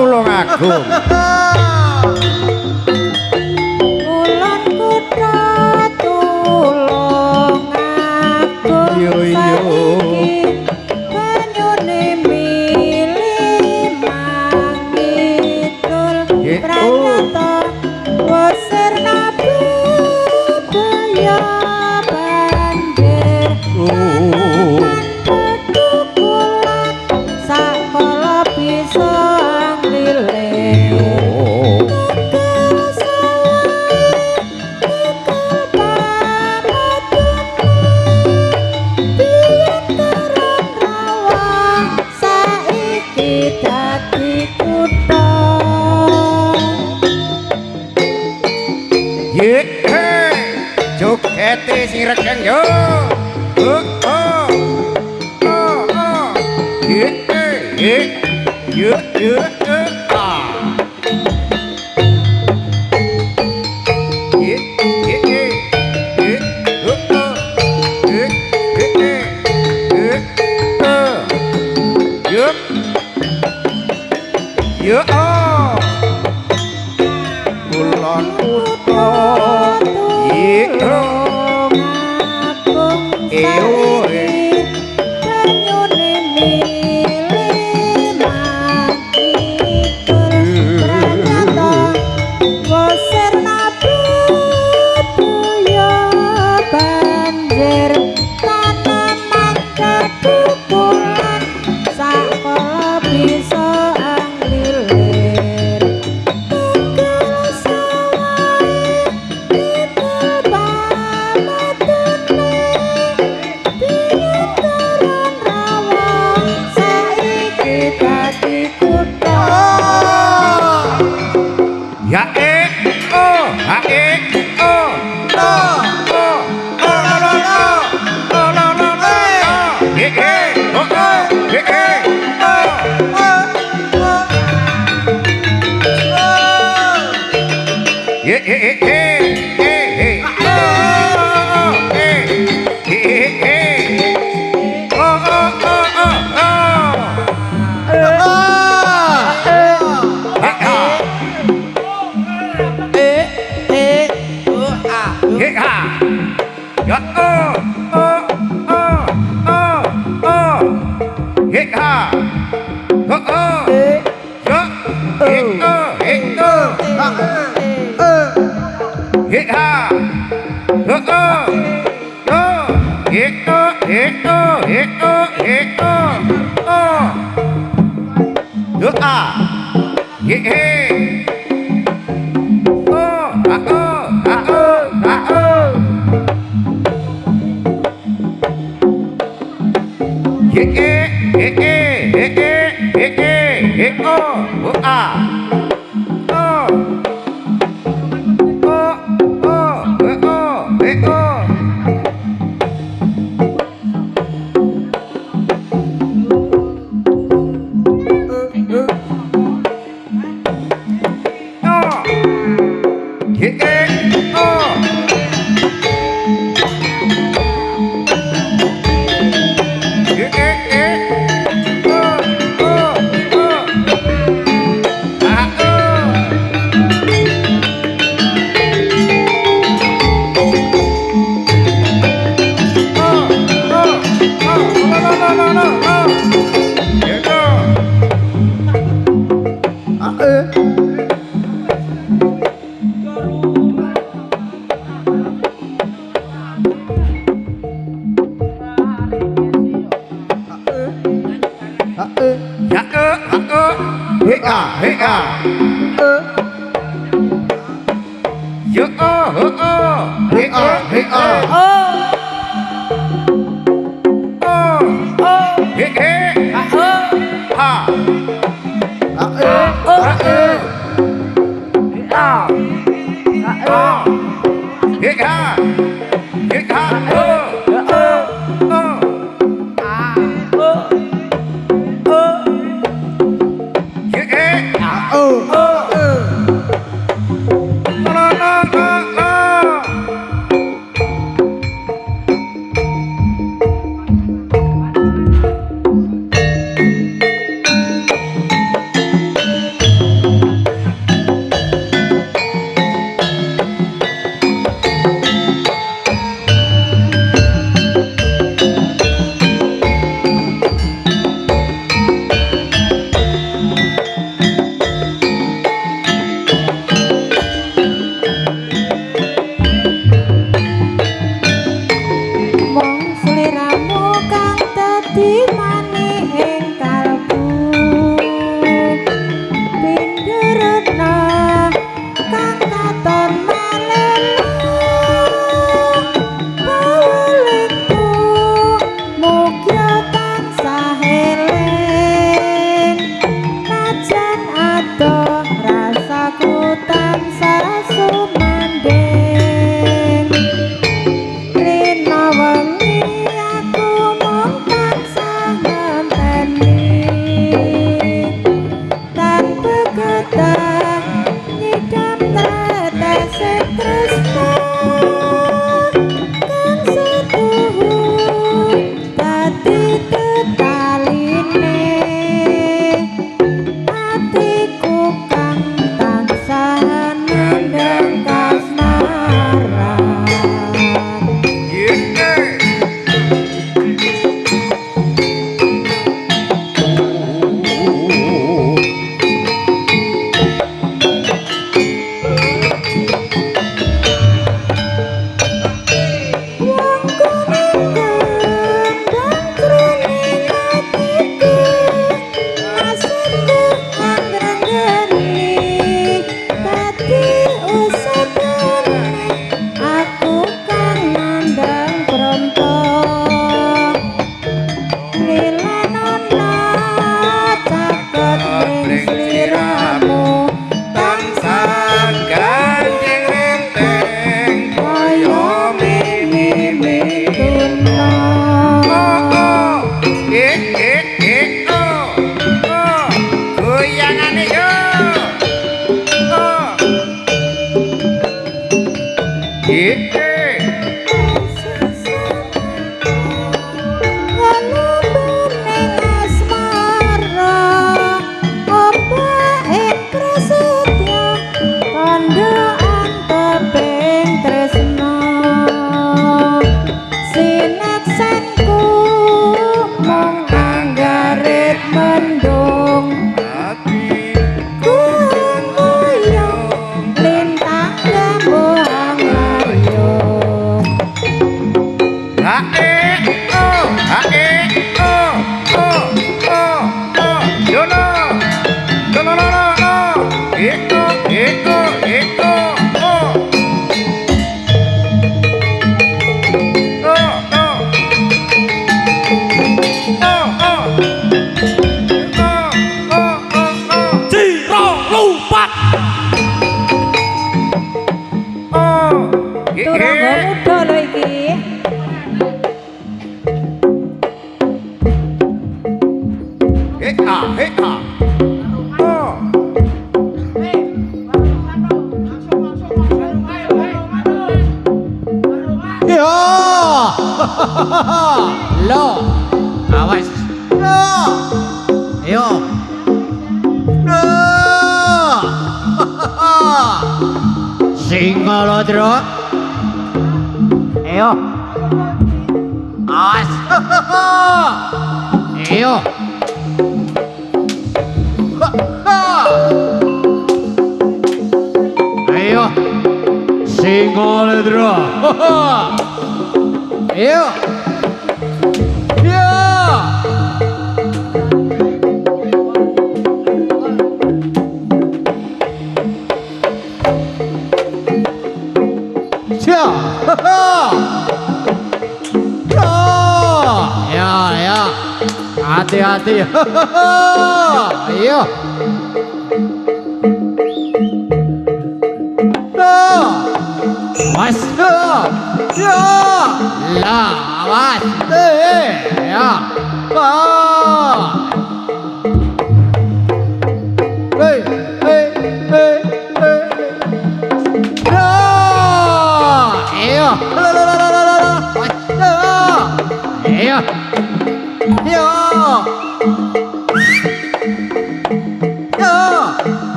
Tulungagung. Kulon kutha Tulungagung. Yo yo. Banyune milih mangitul pranyata wasir nabi daya banjir. Sakala bisa nglilir. Jogete sing regeng yo. Kulon kutha goyangane yo Lo, awas. Lo, yo. Lo, single dro. Yo. Awas. Yo. Ayo. Single dro. Yo. Ya, hati-hati. Ayo. Awas. Ya. Lah, awas. Ya.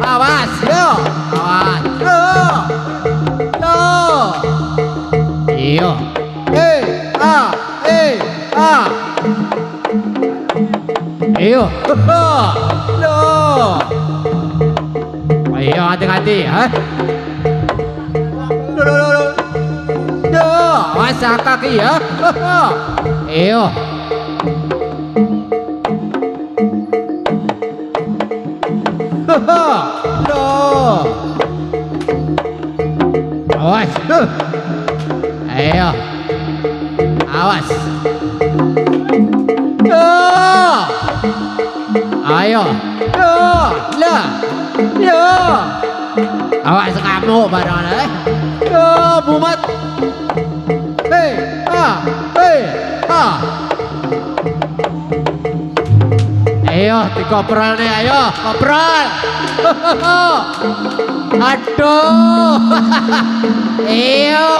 Awas, yo. Awas. Yo. Ayo. Lo. Ayo hati-hati, ha. Yo, awas kaki ya. Ayo. Lo. Awas. Ayo. Awas. Yo. Ayo. Yo. Lah. Yo. Awas kamu barang eh. Yo, bumat. Ayo, dikoprol nih, ayo, koprol. Aduh. Ayo.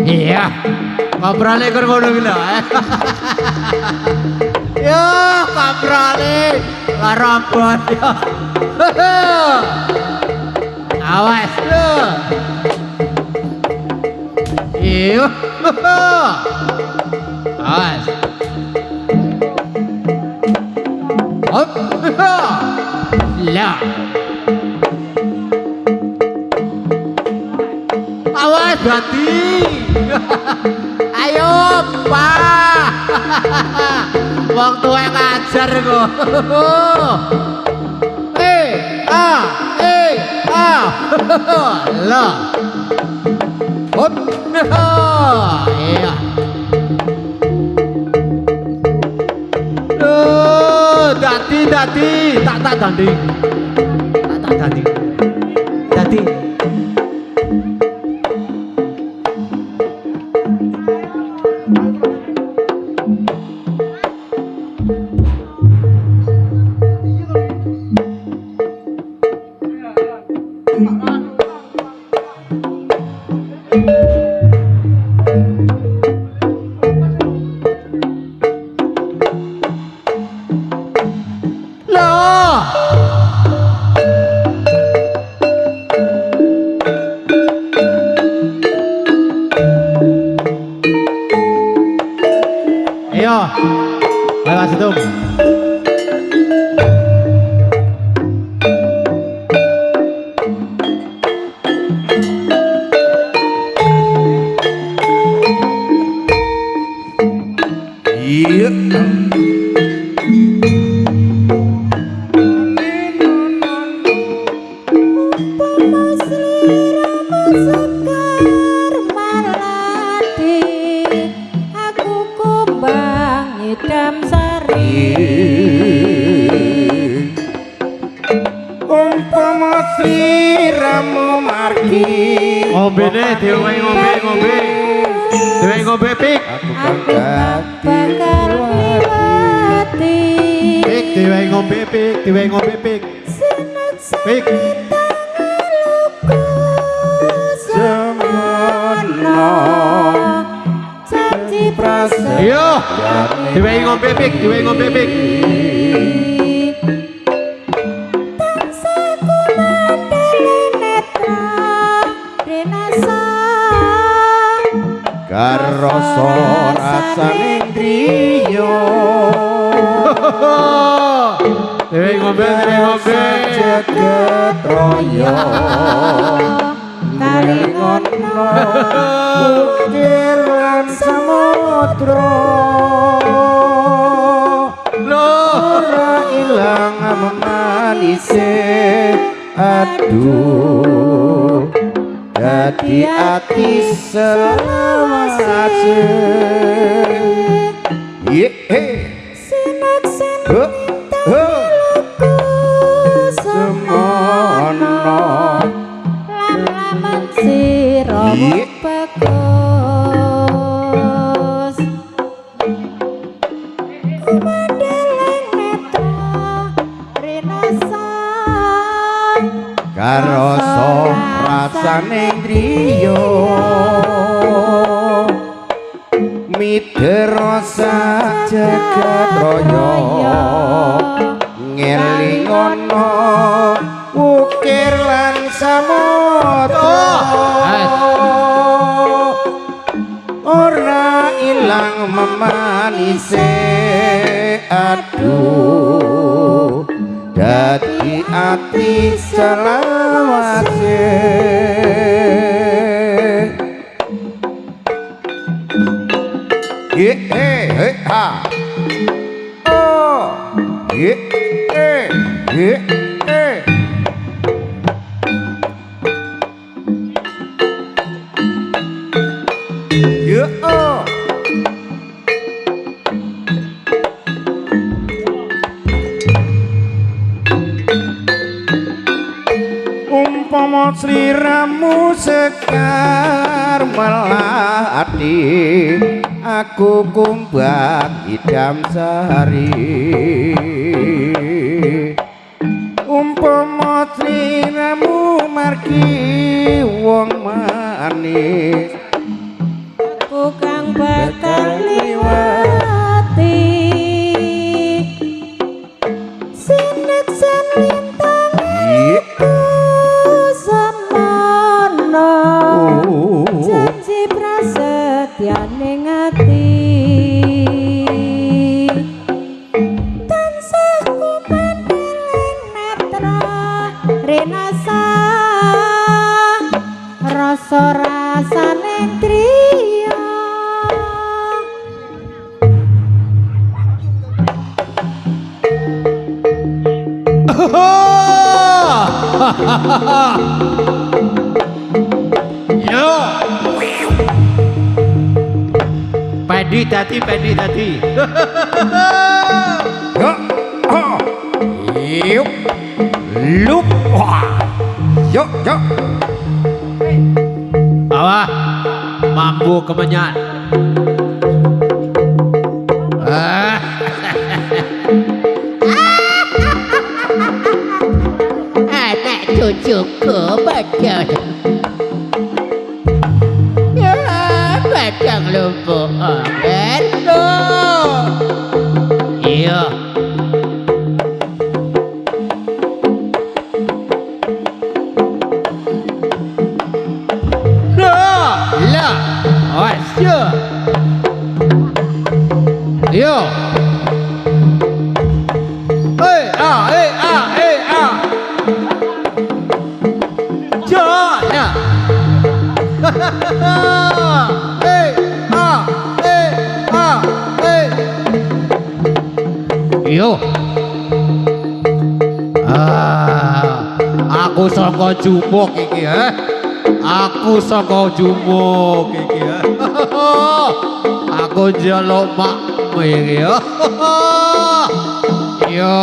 Iya. Koprolnya kan ngono gila. Yo, koprolnya larabot. Awas lo. Iyo. Awas. Hop. Lah. Awas berarti. Ayo, Pak. Wong tuwa ngajar kok. Lah. Hop. Iya. Dadi, tak danding. Tak danding. Dadi. Ayo Mas Tung. Iya. Sekar maladi aku kumbang idam sari Umpama sliramu margi Ngombe nih, dewe ngombe. Dewe ngombe pik. aku aku tak bakal liwati Pik, dewe ngombe pik. sinak Pik. semono janji prasetya Iya. Dewe ngombe pik. Tangsaku mandele netra rinasa karoso rasane driya Dewe ngombe. jagat raya kalingono ukir lan samudra ora ilang manise aduh dadi ati selawase ye sinak ho ho semono lan laman sira Iya. bagus kumandeleng netra rinasa karoso rasane driya midrosa jagat raya ngelingono ukir lan samudra ora ilang memanise aduh dadi ati selawase ye ha oh ye ye oh umpama sliramu sekar melati aku kumbang idam sari umpama sliramu margi wong manis aku kang bakal liwati sinak sen lintang semono janji prasetya ning ati tansah kumandeleng netra rinasa rasa rasane driya Yo. Pedi tadi. Yuk, lup, yuk. Bawah, mampu kemenyan. Anak cucuku betul. Ya, badang lumpuh Erno. Iya. Lah, awas yo. Yo. Yo. Aku saka jumuk iki ya. Aku saka jumuk iki ya. Aku njaluk makmu iki ya. Yo.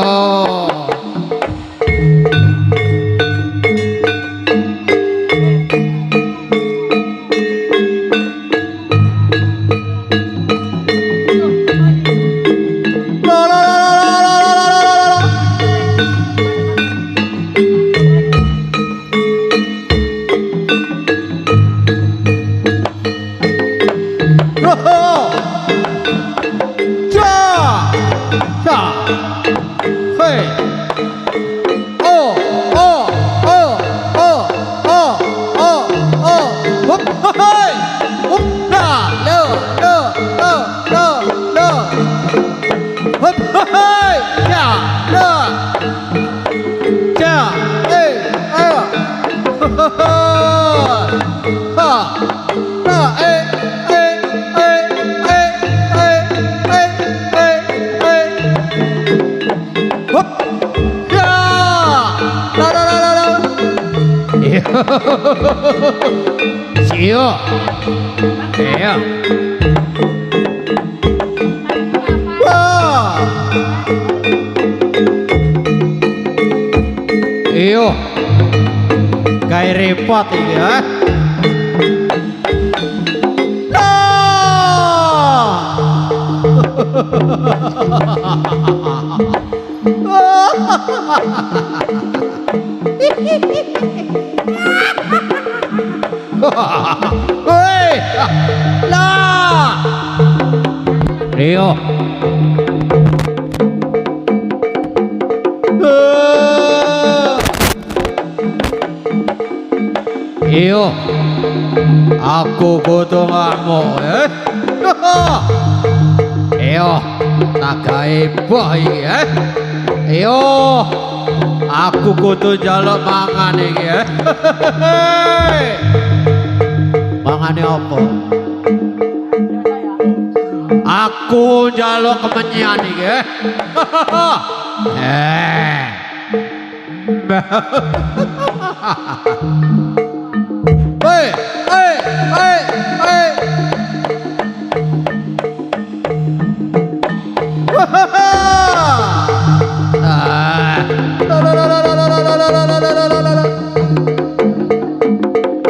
Sio. Iya. Iyo. Kayak repot ini ya. Hei, lah, Rio, Iyo, aku kudu ngamuk ya. Iyo, naga ibuh iki ya. Iyo, aku kudu njaluk mangan iki ya. Mangane apa? Aku njaluk kemenyan iki ya. Hei, hei, hei, hei.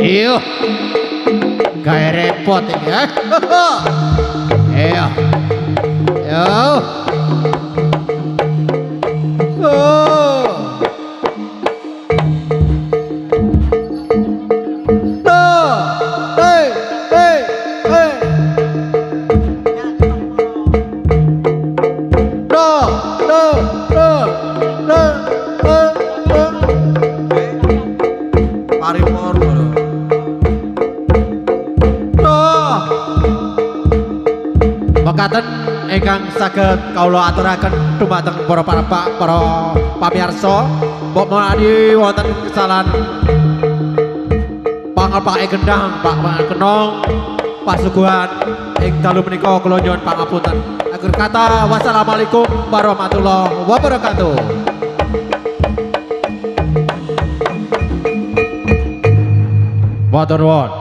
Iyo, kayak repot ini ya. Iyo, iyo. Mekaten ingkang saged kawula aturaken dumateng para pamirsa, mbok menawi wonten kesalahan pangapake gendang Pak Kenong pasuguhan ing dalu menika kula nyuwun pangapunten. Akhir kata wassalamualaikum warahmatullahi wabarakatuh. Matur nuwun.